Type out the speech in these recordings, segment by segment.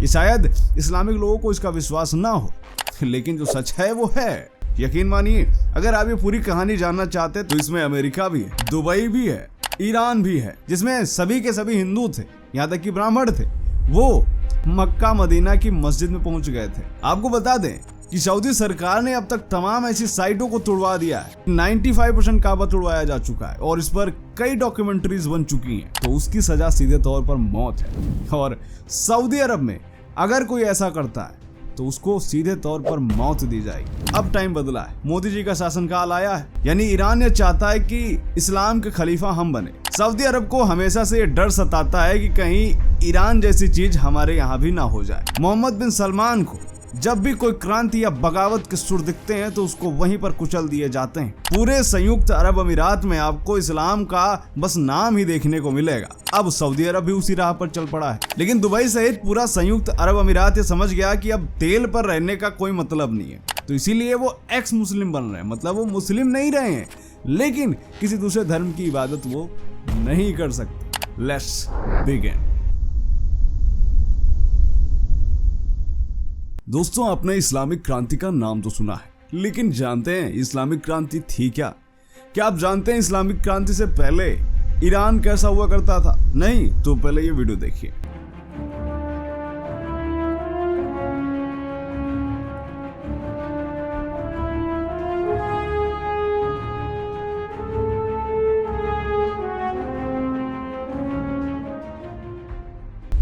ये शायद इस्लामिक लोगों को इसका विश्वास ना हो, लेकिन जो सच है वो है। यकीन मानिए, अगर आप ये पूरी कहानी जानना चाहते हैं तो इसमें अमेरिका भी है, दुबई भी है, ईरान भी है, जिसमें सभी के सभी हिंदू थे, यहाँ तक कि ब्राह्मण थे। वो मक्का मदीना की मस्जिद में पहुंच गए थे। आपको बता दें कि सऊदी सरकार ने अब तक तमाम ऐसी साइटों को तुड़वा दिया है। 95% काबा तुड़वाया जा चुका है और इस पर कई डॉक्यूमेंट्रीज बन चुकी हैं। तो उसकी सजा सीधे तौर पर मौत है। और सऊदी अरब में अगर कोई ऐसा करता है तो उसको सीधे तौर पर मौत दी जाएगी। अब टाइम बदला है, मोदी जी का शासनकाल आया है, यानी ईरान ये चाहता है कि इस्लाम के खलीफा हम बने। सऊदी अरब को हमेशा से ये डर सताता है कि कहीं ईरान जैसी चीज हमारे यहाँ भी ना हो जाए। मोहम्मद बिन सलमान को जब भी कोई क्रांति या बगावत के सुर दिखते हैं तो उसको वहीं पर कुचल दिए जाते हैं। पूरे संयुक्त अरब अमीरात में आपको इस्लाम का बस नाम ही देखने को मिलेगा। अब सऊदी अरब भी उसी राह पर चल पड़ा है, लेकिन दुबई सहित पूरा संयुक्त अरब अमीरात ये समझ गया कि अब तेल पर रहने का कोई मतलब नहीं है, तो इसीलिए वो एक्स मुस्लिम बन रहे हैं। मतलब वो मुस्लिम नहीं रहे हैं, लेकिन किसी दूसरे धर्म की इबादत वो नहीं कर सकते। Let's begin. दोस्तों, आपने इस्लामिक क्रांति का नाम तो सुना है, लेकिन जानते हैं इस्लामिक क्रांति थी क्या? क्या आप जानते हैं इस्लामिक क्रांति से पहले ईरान कैसा हुआ करता था? नहीं तो पहले ये वीडियो देखिए।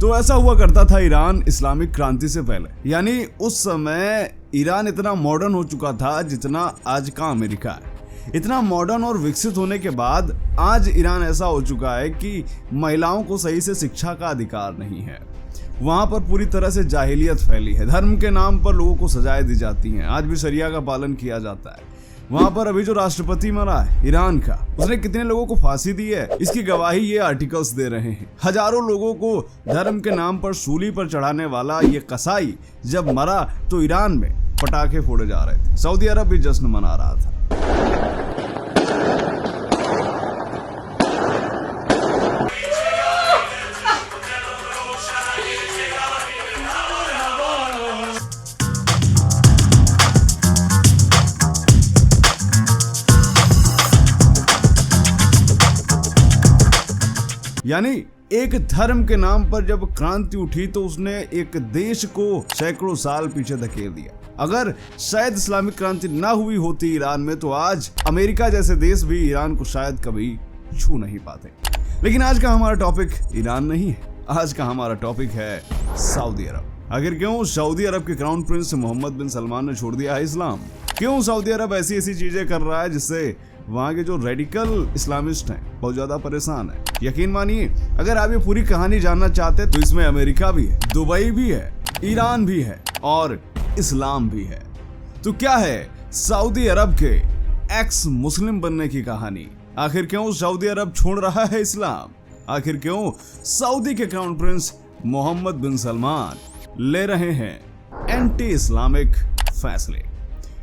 तो ऐसा हुआ करता था ईरान इस्लामिक क्रांति से पहले, यानी उस समय ईरान इतना मॉडर्न हो चुका था जितना आज का अमेरिका है। इतना मॉडर्न और विकसित होने के बाद आज ईरान ऐसा हो चुका है कि महिलाओं को सही से शिक्षा का अधिकार नहीं है। वहां पर पूरी तरह से जाहिलियत फैली है। धर्म के नाम पर लोगों को सजाएं दी जाती हैं। आज भी शरिया का पालन किया जाता है। वहां पर अभी जो राष्ट्रपति मरा है ईरान का, उसने कितने लोगों को फांसी दी है, इसकी गवाही ये आर्टिकल्स दे रहे हैं। हजारों लोगों को धर्म के नाम पर सूली पर चढ़ाने वाला ये कसाई जब मरा तो ईरान में पटाखे फोड़े जा रहे थे। सऊदी अरब भी जश्न मना रहा था। यानी एक धर्म के नाम पर जब क्रांति उठी तो उसने एक देश को सैकड़ों साल पीछे धकेल दिया। अगर शायद इस्लामिक क्रांति ना हुई होती ईरान में तो आज अमेरिका जैसे देश भी ईरान को शायद कभी छू नहीं पाते। लेकिन आज का हमारा टॉपिक ईरान नहीं है, आज का हमारा टॉपिक है सऊदी अरब। आखिर क्यों सऊदी अरब के क्राउन प्रिंस मोहम्मद बिन सलमान ने छोड़ दिया है इस्लाम? क्यों सऊदी अरब ऐसी ऐसी चीजें कर रहा है जिससे वहाँ के जो रेडिकल इस्लामिस्ट हैं बहुत ज्यादा परेशान है? यकीन मानिए, अगर आप ये पूरी कहानी जानना चाहते हैं तो इसमें अमेरिका भी है, दुबई भी है, ईरान भी है और इस्लाम भी है। तो क्या है सऊदी अरब के एक्स मुस्लिम बनने की कहानी? आखिर क्यों सऊदी अरब छोड़ रहा है इस्लाम? आखिर क्यों सऊदी के क्राउन प्रिंस मोहम्मद बिन सलमान ले रहे हैं एंटी इस्लामिक फैसले?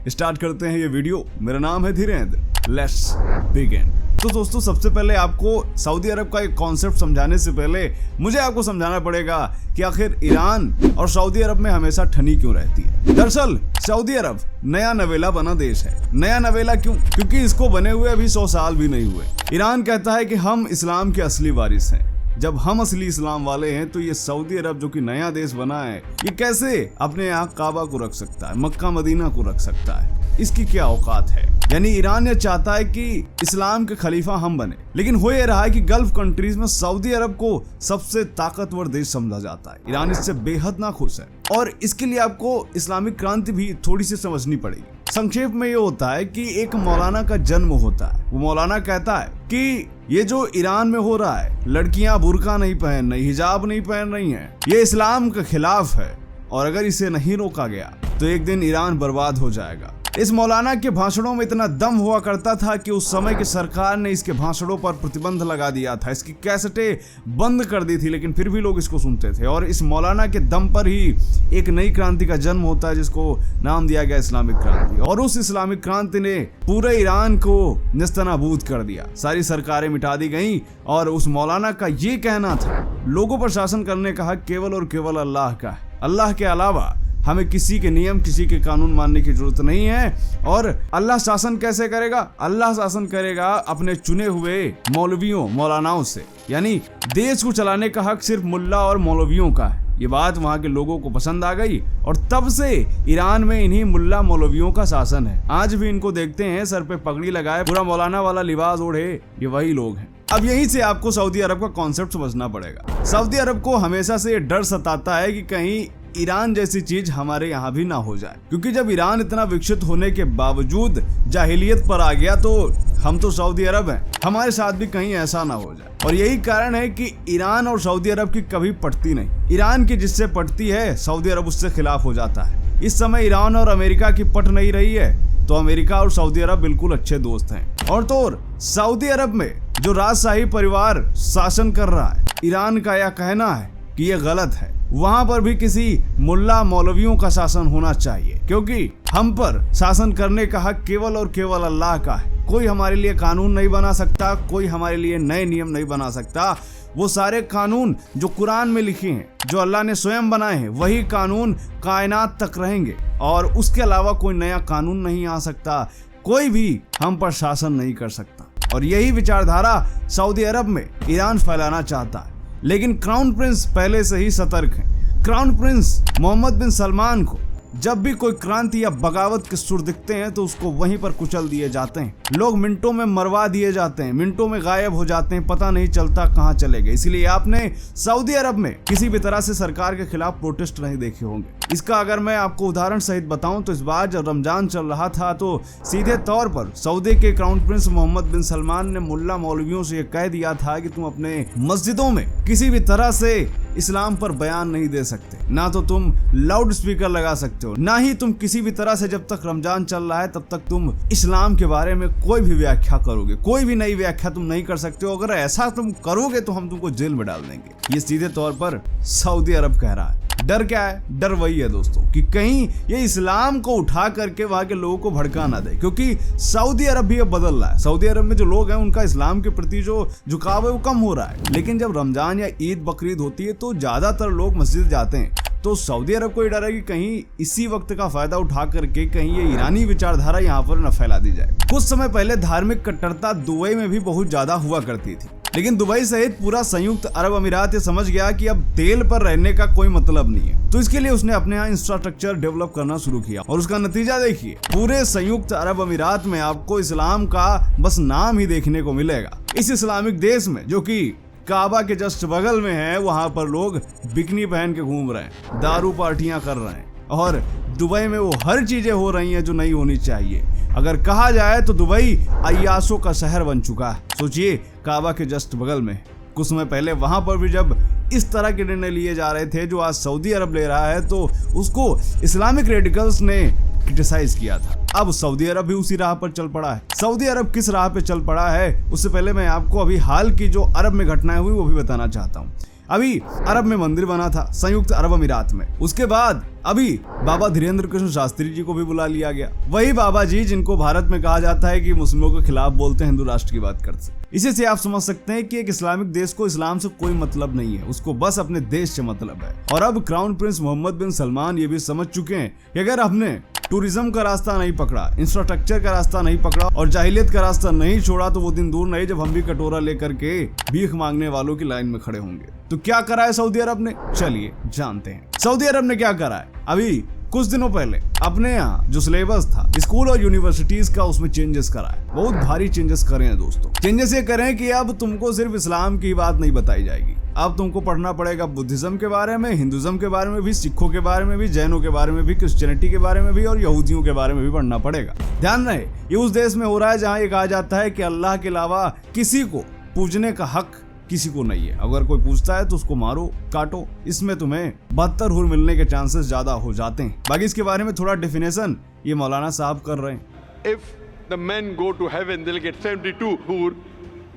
स्टार्ट करते हैं ये वीडियो। मेरा नाम है धीरेन्द्र। Let's begin. तो दोस्तों, सबसे पहले आपको सऊदी अरब का एक कॉन्सेप्ट समझाने से पहले मुझे आपको समझाना पड़ेगा कि आखिर ईरान और सऊदी अरब में हमेशा ठनी क्यों रहती है। दरअसल सऊदी अरब नया नवेला बना देश है। नया नवेला क्यों? क्योंकि इसको बने हुए अभी 100 साल भी नहीं हुए। ईरान कहता है कि हम इस्लाम के असली वारिस हैं। जब हम असली इस्लाम वाले हैं तो ये सऊदी अरब जो कि नया देश बना है, ये कैसे अपने यहाँ काबा को रख सकता है, मक्का मदीना को रख सकता है? इसकी क्या औकात है? यानी ईरान ये चाहता है कि इस्लाम के खलीफा हम बने, लेकिन हो ये रहा है कि गल्फ कंट्रीज में सऊदी अरब को सबसे ताकतवर देश समझा जाता है। ईरान इससे बेहद नाखुश है और इसके लिए आपको इस्लामिक क्रांति भी थोड़ी सी समझनी पड़ेगी। संक्षेप में ये होता है कि एक मौलाना का जन्म होता है। वो मौलाना कहता है कि ये जो ईरान में हो रहा है, लड़कियां बुर्का नहीं पहन रही, हिजाब नहीं पहन रही हैं, ये इस्लाम के खिलाफ है और अगर इसे नहीं रोका गया तो एक दिन ईरान बर्बाद हो जाएगा। इस मौलाना के भाषणों में इतना दम हुआ करता था कि उस समय की सरकार ने इसके भाषणों पर प्रतिबंध लगा दिया था, इसकी कैसेटें बंद कर दी थी, लेकिन फिर भी लोग इसको सुनते थे। और इस मौलाना के दम पर ही एक नई क्रांति का जन्म होता है जिसको नाम दिया गया इस्लामिक क्रांति। और उस इस्लामिक क्रांति ने पूरे ईरान को नेस्तनाबूद कर दिया, सारी सरकारें मिटा दी गई। और उस मौलाना का ये कहना था, लोगों पर शासन करने का हक केवल और केवल अल्लाह का है। अल्लाह के अलावा हमें किसी के नियम, किसी के कानून मानने की जरूरत नहीं है। और अल्लाह शासन कैसे करेगा? अल्लाह शासन करेगा अपने चुने हुए मौलवियों, मौलानाओं से। यानी देश को चलाने का हक सिर्फ मुल्ला और मौलवियों का है। ये बात वहाँ के लोगों को पसंद आ गई और तब से ईरान में इन्हीं मुल्ला मौलवियों का शासन है। आज भी इनको देखते हैं सर पे पगड़ी लगाए, पूरा मौलाना वाला लिबास ओढ़े, ये वही लोग हैं। अब यहीं से आपको सऊदी अरब का कॉन्सेप्ट समझना पड़ेगा। सऊदी अरब को हमेशा से ये डर सताता है कि कहीं ईरान जैसी चीज हमारे यहाँ भी ना हो जाए, क्योंकि जब ईरान इतना विकसित होने के बावजूद जाहिलियत पर आ गया तो हम तो सऊदी अरब हैं, हमारे साथ भी कहीं ऐसा ना हो जाए। और यही कारण है कि ईरान और सऊदी अरब की कभी पटती नहीं। ईरान की जिससे पटती है सऊदी अरब उससे खिलाफ हो जाता है। इस समय ईरान और अमेरिका की पट नहीं रही है तो अमेरिका और सऊदी अरब बिल्कुल अच्छे दोस्त हैं। और तो सऊदी अरब में जो राजशाही परिवार शासन कर रहा है, ईरान का यह कहना है कि यह गलत है। वहां पर भी किसी मुल्ला मौलवियों का शासन होना चाहिए, क्योंकि हम पर शासन करने का हक केवल और केवल अल्लाह का है। कोई हमारे लिए कानून नहीं बना सकता, कोई हमारे लिए नए नियम नहीं बना सकता। वो सारे कानून जो कुरान में लिखे हैं, जो अल्लाह ने स्वयं बनाए हैं, वही कानून कायनात तक रहेंगे और उसके अलावा कोई नया कानून नहीं आ सकता। कोई भी हम पर शासन नहीं कर सकता। और यही विचारधारा सऊदी अरब में ईरान फैलाना चाहता है। लेकिन क्राउन प्रिंस पहले से ही सतर्क हैं। क्राउन प्रिंस मोहम्मद बिन सलमान को जब भी कोई क्रांति या बगावत के सुर दिखते हैं तो उसको वहीं पर कुचल दिए जाते हैं। लोग मिनटों में मरवा दिए जाते हैं, मिनटों में गायब हो जाते हैं, पता नहीं चलता कहाँ चले गए। इसलिए आपने सऊदी अरब में किसी भी तरह से सरकार के खिलाफ प्रोटेस्ट नहीं देखे होंगे। इसका अगर मैं आपको उदाहरण सहित बताऊं तो इस बार जब रमजान चल रहा था तो सीधे तौर पर सऊदी के क्राउन प्रिंस मोहम्मद बिन सलमान ने मुल्ला मौलवियों से कह दिया था कि तुम अपने मस्जिदों में किसी भी तरह से इस्लाम पर बयान नहीं दे सकते, ना तो तुम लाउड स्पीकर लगा सकते हो, ना ही तुम किसी भी तरह से जब तक रमजान चल रहा है तब तक तुम इस्लाम के बारे में कोई भी व्याख्या करोगे, कोई भी नई व्याख्या तुम नहीं कर सकते हो। अगर ऐसा तुम करोगे तो हम तुमको जेल में डाल देंगे। ये सीधे तौर पर सऊदी अरब कह रहा है। डर क्या है? डर वही है दोस्तों कि कहीं ये इस्लाम को उठा करके वहां के लोगों को भड़का ना दे, क्योंकि सऊदी अरब भी अब बदल रहा है। सऊदी अरब में जो लोग हैं उनका इस्लाम के प्रति जो झुकाव है वो कम हो रहा है। लेकिन जब रमजान या ईद बकरीद होती है तो ज्यादातर लोग मस्जिद जाते हैं। तो सऊदी अरब को ये डर है कि कहीं इसी वक्त का फायदा उठा करके कहीं ये ईरानी विचारधारा यहाँ पर न फैला दी जाए। कुछ समय पहले धार्मिक कट्टरता दुबई में भी बहुत ज्यादा हुआ करती थी, लेकिन दुबई सहित पूरा संयुक्त अरब अमीरात ये समझ गया कि अब तेल पर रहने का कोई मतलब नहीं है। तो इसके लिए उसने अपने यहाँ इंफ्रास्ट्रक्चर डेवलप करना शुरू किया और उसका नतीजा देखिए, पूरे संयुक्त अरब अमीरात में आपको इस्लाम का बस नाम ही देखने को मिलेगा। इस इस्लामिक देश में जो कि काबा के जस्ट बगल में है, वहां पर लोग बिकनी पहन के घूम रहे हैं, दारू पार्टियां कर रहे हैं और दुबई में वो हर चीजें हो रही हैं जो नहीं होनी चाहिए। अगर कहा जाए तो दुबई अय्याशों का शहर बन चुका है। सोचिए, काबा के जस्ट बगल में। कुछ समय पहले वहां पर भी जब इस तरह के निर्णय लिए जा रहे थे जो आज सऊदी अरब ले रहा है तो उसको इस्लामिक रेडिकल्स ने क्रिटिसाइज किया था। अब सऊदी अरब भी उसी राह पर चल पड़ा है। सऊदी अरब किस राह पे चल पड़ा है उससे पहले मैं आपको अभी हाल की जो अरब में घटनाएं हुई वो भी बताना चाहता हूँ। अभी अरब में मंदिर बना था संयुक्त अरब अमीरात में। उसके बाद अभी बाबा धीरेन्द्र कृष्ण शास्त्री जी को भी बुला लिया गया। वही बाबा जी जिनको भारत में कहा जाता है कि मुस्लिमों के खिलाफ बोलते हैं, हिंदू राष्ट्र की बात करते हैं। इसी से आप समझ सकते हैं कि एक इस्लामिक देश को इस्लाम से कोई मतलब नहीं है, उसको बस अपने देश से मतलब है। और अब क्राउन प्रिंस मोहम्मद बिन सलमान ये भी समझ चुके हैं कि अगर हमने टूरिज्म का रास्ता नहीं पकड़ा, इंफ्रास्ट्रक्चर का रास्ता नहीं पकड़ा और जाहिलियत का रास्ता नहीं छोड़ा तो वो दिन दूर नहीं जब हम भी कटोरा लेकर के भीख मांगने वालों की लाइन में खड़े होंगे। तो क्या करा है सऊदी अरब ने? चलिए जानते हैं सऊदी अरब ने क्या करा है। अभी कुछ दिनों पहले अपने यहाँ जो सिलेबस था स्कूल और यूनिवर्सिटीज का, उसमें चेंजेस करा है। बहुत भारी चेंजेस करे हैं दोस्तों। चेंजेस ये करें कि अब तुमको सिर्फ इस्लाम की बात नहीं बताई जाएगी, अब तुमको पढ़ना पड़ेगा बुद्धिज्म के बारे में, हिंदुज्म के बारे में भी, सिखों के बारे में भी, जैनों के बारे में भी, क्रिश्चियनिटी के बारे में भी और यहूदियों के बारे में भी पढ़ना पड़ेगा। ध्यान रहे, ये उस देश में हो रहा है जहाँ ये कहा जाता है कि अल्लाह के अलावा किसी को पूजने का हक किसी को नहीं है। अगर कोई पूछता है तो उसको मारो, काटो। इसमें तुम्हें 72 हुर मिलने के चांसेस ज्यादा हो जाते हैं। बाकी इसके बारे में थोड़ा डेफिनेशन ये मौलाना साहब कर रहे हैं। If the men go to heaven, they'll get 72 hur,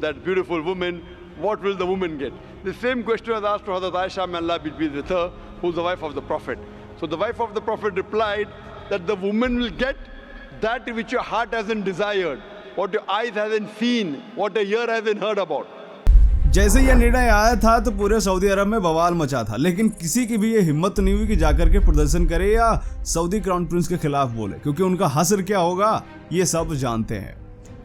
that beautiful woman. What will the woman get? The same question was asked to Hazrat Aisha, may Allah be pleased with her, who's the wife of the Prophet. So the wife of the Prophet replied that the woman will get that which your heart hasn't desired, what your eyes hasn't seen, what your ear hasn't heard about. जैसे यह निर्णय आया था तो पूरे Saudi अरब में बवाल मचा था, लेकिन किसी की भी ये हिम्मत नहीं हुई कि जाकर के प्रदर्शन करे या सऊदी क्राउन प्रिंस के खिलाफ बोले, क्योंकि उनका हश्र क्या होगा ये सब जानते हैं।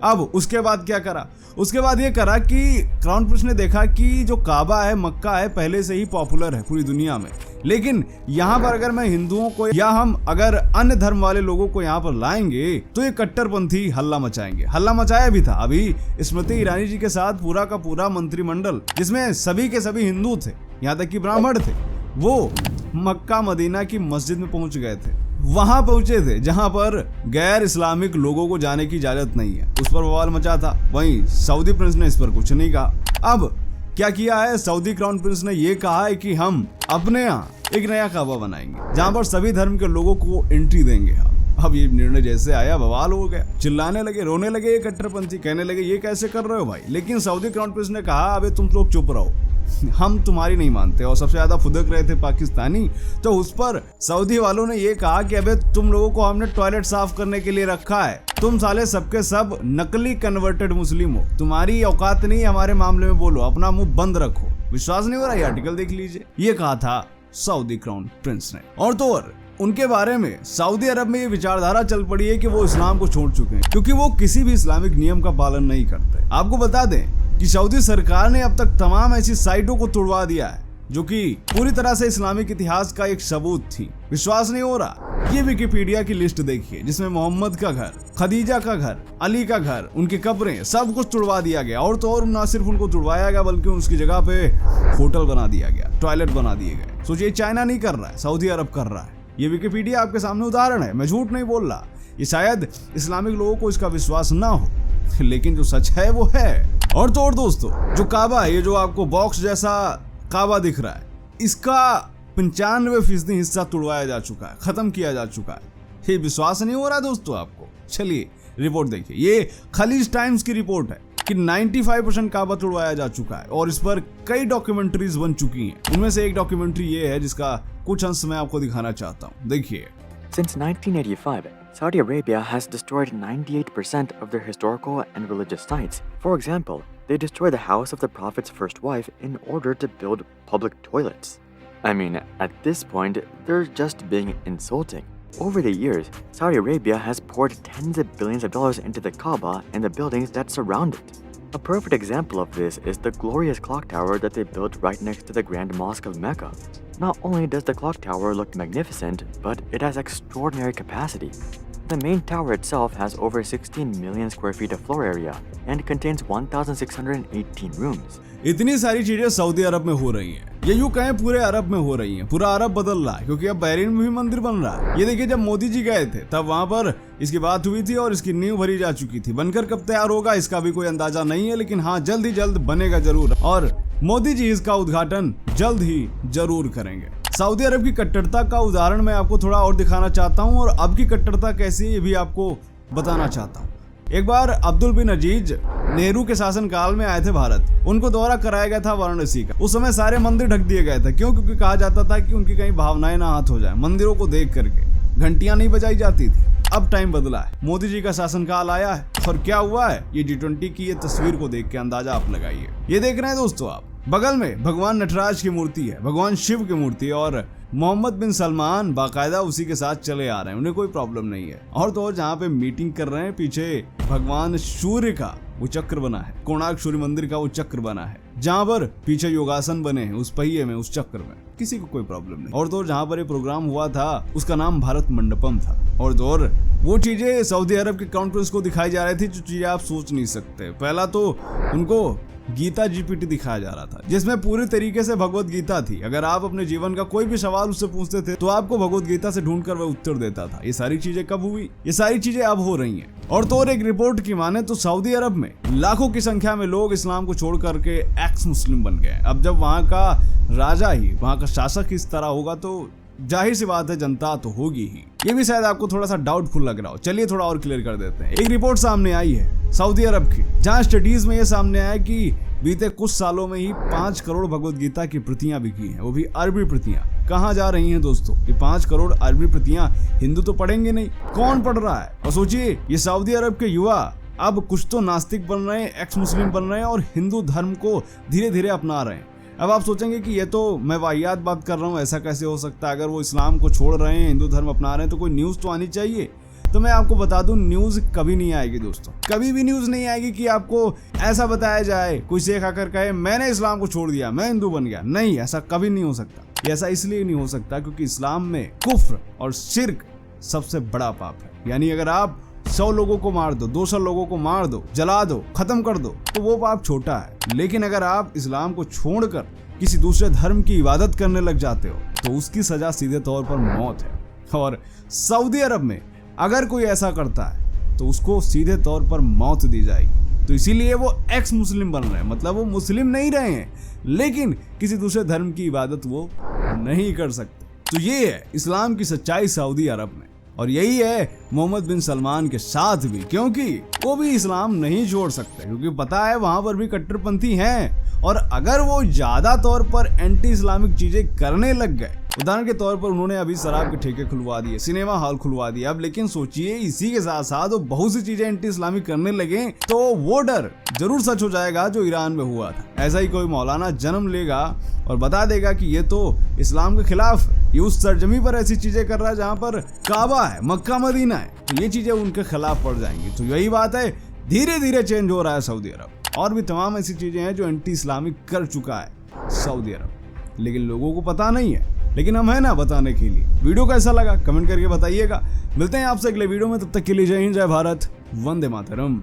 अब उसके बाद क्या करा? उसके बाद ये करा कि क्राउन प्रिंस ने देखा कि जो काबा है, मक्का है, पहले से ही पॉपुलर है पूरी दुनिया में, लेकिन यहाँ पर अगर मैं हिंदुओं को या हम अगर अन्य धर्म वाले लोगों को यहाँ पर लाएंगे तो ये कट्टरपंथी हल्ला मचाएंगे। हल्ला मचाया भी था। अभी स्मृति ईरानी जी के साथ पूरा का पूरा मंत्रिमंडल, जिसमें सभी के सभी हिंदू थे, यहाँ तक कि ब्राह्मण थे, वो मक्का मदीना की मस्जिद में पहुंच गए थे। वहां पहुंचे थे जहां पर गैर इस्लामिक लोगों को जाने की इजाजत नहीं है। उस पर बवाल मचा था। वहीं सऊदी प्रिंस ने इस पर कुछ नहीं कहा। अब क्या किया है? सऊदी क्राउन प्रिंस ने यह कहा है कि हम अपने यहाँ एक नया काबा बनाएंगे जहां पर सभी धर्म के लोगों को एंट्री देंगे। अब ये निर्णय जैसे आया बवाल हो गया, चिल्लाने लगे, रोने लगे ये कट्टरपंथी, कहने लगे ये कैसे कर रहे हो भाई। लेकिन सऊदी क्राउन प्रिंस ने कहा अबे तुम लोग चुप रहो, हम तुम्हारी नहीं मानते। और सबसे ज्यादा फुदक रहे थे पाकिस्तानी, तो उस पर सऊदी वालों ने ये कहा कि अबे तुम लोगों को हमने टॉयलेट साफ करने के लिए रखा है, तुम साले सबके सब नकली कन्वर्टेड मुस्लिम हो, तुम्हारी औकात नहीं हमारे मामले में बोलो, अपना मुंह बंद रखो। विश्वास नहीं हो रहा? ये आर्टिकल देख लीजिए। ये कहा था सऊदी क्राउन प्रिंस ने। और तो और उनके बारे में सऊदी अरब में ये विचारधारा चल पड़ी है कि वो इस्लाम को छोड़ चुके हैं, क्योंकि वो किसी भी इस्लामिक नियम का पालन नहीं करते। आपको बता दें कि सऊदी सरकार ने अब तक तमाम ऐसी साइटों को तुड़वा दिया है जो कि पूरी तरह से इस्लामिक इतिहास का एक सबूत थी। विश्वास नहीं हो रहा? ये विकिपीडिया की लिस्ट देखिए, जिसमें मोहम्मद का घर, खदीजा का घर, अली का घर, उनकी कब्रें, सब कुछ तुड़वा दिया गया। और तो और ना सिर्फ उनको तुड़वाया गया बल्कि उसकी जगह पे होटल बना दिया गया, टॉयलेट बना दिए गए। सोचिए, चाइना नहीं कर रहा है, सऊदी अरब कर रहा है। ये विकिपीडिया आपके सामने उदाहरण है, मैं झूठ नहीं बोल रहा। ये शायद इस्लामिक लोगों को इसका विश्वास ना हो, लेकिन जो सच है वो है। और तो और दोस्तों, जो काबा है, ये जो आपको बॉक्स जैसा काबा दिख रहा है, इसका 95% हिस्सा तुड़वाया जा चुका है, खत्म किया जा चुका है। ये विश्वास नहीं हो रहा दोस्तों आपको? चलिए रिपोर्ट देखिए। ये खलीज टाइम्स की रिपोर्ट है कि 95% काबा तुड़वाया जा चुका है और इस पर कई डॉक्यूमेंट्रीज बन चुकी हैं। उनमें से एक डॉक्यूमेंट्री ये है जिसका कुछ अंश मैं आपको दिखाना चाहता हूँ, देखिए। Since 1985, Saudi Arabia has destroyed 98% of their historical and religious sites. For example, they destroyed the house of the Prophet's first wife in order to build public toilets. I mean, at this point, they're just being insulting. Over the years, Saudi Arabia has poured tens of billions of dollars into the Kaaba and the buildings that surround it. A perfect example of this is the glorious clock tower that they built right next to the Grand Mosque of Mecca. Not only does the clock tower look magnificent, but it has extraordinary capacity. The main tower itself has over 16 million square feet of floor area and contains 1,618 rooms. इतनी सारी चीजें Saudi अरब में हो रही हैं, ये यूं कहें पूरे अरब में हो रही हैं। पूरा अरब बदल रहा है, क्योंकि अब बहरीन में भी मंदिर बन रहा है। ये देखिए, जब मोदी जी गए थे तब वहां पर इसकी बात हुई थी और इसकी नींव भरी जा चुकी थी। बनकर कब तैयार होगा इसका भी कोई अंदाजा नहीं है, लेकिन हाँ, जल्द ही जल्द बनेगा जरूर और मोदी जी इसका उद्घाटन जल्द ही जरूर करेंगे। सऊदी अरब की कट्टरता का उदाहरण मैं आपको थोड़ा और दिखाना चाहता हूँ और अब की कट्टरता कैसी है ये भी आपको बताना चाहता हूँ। एक बार अब्दुल बिन अजीज नेहरू के शासनकाल में आए थे भारत। उनको दौरा कराया गया था वाराणसी का। उस समय सारे मंदिर ढक दिए गए थे। क्यों? क्योंकि कहा जाता था कि उनकी कहीं भावनाएं ना हाथ हो जाए। मंदिरों को देख करके घंटियां नहीं बजाई जाती थी। अब टाइम बदला है, मोदी जी का शासनकाल आया है और क्या हुआ है ये G20 की ये तस्वीर को देख के अंदाजा आप लगाइए। ये देख रहे हैं दोस्तों आप, बगल में भगवान नटराज की मूर्ति है, भगवान शिव की मूर्ति है और मोहम्मद बिन सलमान बाकायदा उसी के साथ चले आ रहे हैं, उन्हें कोई प्रॉब्लम नहीं है। और तो और जहाँ पे मीटिंग कर रहे हैं, पीछे भगवान सूर्य का वो चक्र बना है, कोणार्क सूर्य मंदिर का वो चक्र बना है, जहाँ पर पीछे योगासन बने हैं उस पहिए में, उस चक्र में, किसी को कोई प्रॉब्लम नहीं। और तो और जहाँ पर ये प्रोग्राम हुआ था उसका नाम भारत मंडपम था। और तो और वो चीजें सऊदी अरब के क्राउन प्रिंस को दिखाई जा रही थी जो चीजें आप सोच नहीं सकते। पहला तो उनको गीता GPT दिखाया जा रहा था, जिसमें पूरी तरीके से भगवत गीता थी। अगर आप अपने जीवन का कोई भी सवाल उससे पूछते थे तो आपको भगवत गीता से ढूंढकर वह उत्तर देता था। ये सारी चीजें कब हुई? ये सारी चीजें अब हो रही हैं। और तो और एक रिपोर्ट की माने तो सऊदी अरब में लाखों की संख्या में लोग इस्लाम को छोड़ करके एक्स मुस्लिम बन गए। अब जब वहाँ का राजा ही, वहाँ का शासक इस तरह होगा तो जाहिर सी बात है जनता तो होगी ही। ये भी शायद आपको थोड़ा सा डाउटफुल लग रहा हो, चलिए थोड़ा और क्लियर कर देते हैं। एक रिपोर्ट सामने आई है सऊदी अरब की, जहां स्टडीज में ये सामने आया कि बीते कुछ सालों में ही 5 करोड़ भगवत गीता की प्रतियां बिकी हैं, वो भी अरबी प्रतियां। कहाँ जा रही हैं दोस्तों? ये 5 करोड़ अरबी प्रतियां हिंदू तो पढ़ेंगे नहीं, कौन पढ़ रहा है? और सोचिए, ये सऊदी अरब के युवा अब कुछ तो नास्तिक बन रहे हैं, एक्स मुस्लिम बन रहे हैं और हिंदू धर्म को धीरे धीरे अपना रहे हैं। अब आप सोचेंगे कि ये तो मैं वाहियात बात कर रहा हूँ, ऐसा कैसे हो सकता है? अगर वो इस्लाम को छोड़ रहे हैं, हिंदू धर्म अपना रहे हैं, तो कोई न्यूज़ तो आनी चाहिए। तो मैं आपको बता दूं, न्यूज़ कभी नहीं आएगी दोस्तों, कभी भी न्यूज़ नहीं आएगी कि आपको ऐसा बताया जाए, कोई शेख आकर कहे मैंने इस्लाम को छोड़ दिया, मैं हिंदू बन गया। नहीं, ऐसा कभी नहीं हो सकता। ऐसा इसलिए नहीं हो सकता क्योंकि इस्लाम में कुफ्र और शिर्क सबसे बड़ा पाप है। यानी अगर आप 100 लोगों को मार दो, 200 लोगों को मार दो, जला दो, खत्म कर दो, तो वो पाप छोटा है। लेकिन अगर आप इस्लाम को छोड़कर किसी दूसरे धर्म की इबादत करने लग जाते हो तो उसकी सजा सीधे तौर पर मौत है। और सऊदी अरब में अगर कोई ऐसा करता है तो उसको सीधे तौर पर मौत दी जाएगी। तो इसीलिए वो एक्स मुस्लिम बन रहे हैं, मतलब वो मुस्लिम नहीं रहे हैं लेकिन किसी दूसरे धर्म की इबादत वो नहीं कर सकते। तो ये है इस्लाम की सच्चाई सऊदी अरब में, और यही है मोहम्मद बिन सलमान के साथ भी, क्योंकि वो भी इस्लाम नहीं छोड़ सकते, क्योंकि पता है वहां पर भी कट्टरपंथी हैं। और अगर वो ज्यादा तौर पर एंटी इस्लामिक चीजें करने लग गए, उदाहरण के तौर पर उन्होंने अभी शराब के ठेके खुलवा दिए, सिनेमा हॉल खुलवा दिया, अब लेकिन सोचिए इसी के साथ साथ वो बहुत सी चीजें एंटी इस्लामिक करने लगे तो वो डर जरूर सच हो जाएगा जो ईरान में हुआ था। ऐसा ही कोई मौलाना जन्म लेगा और बता देगा कि ये तो इस्लाम के खिलाफ है, ये उस सरजमी पर ऐसी चीजें कर रहा है जहाँ पर काबा है, मक्का मदीना है, तो ये चीजें उनके खिलाफ पड़ जाएंगी। तो यही बात है, धीरे धीरे चेंज हो रहा है सऊदी अरब। और भी तमाम ऐसी चीजें हैं जो एंटी इस्लामिक कर चुका है सऊदी अरब, लेकिन लोगों को पता नहीं है। लेकिन हम है ना बताने के लिए। वीडियो कैसा लगा कमेंट करके बताइएगा। मिलते हैं आपसे अगले वीडियो में, तब तक के लिए जय हिंद, जय भारत, वंदे मातरम।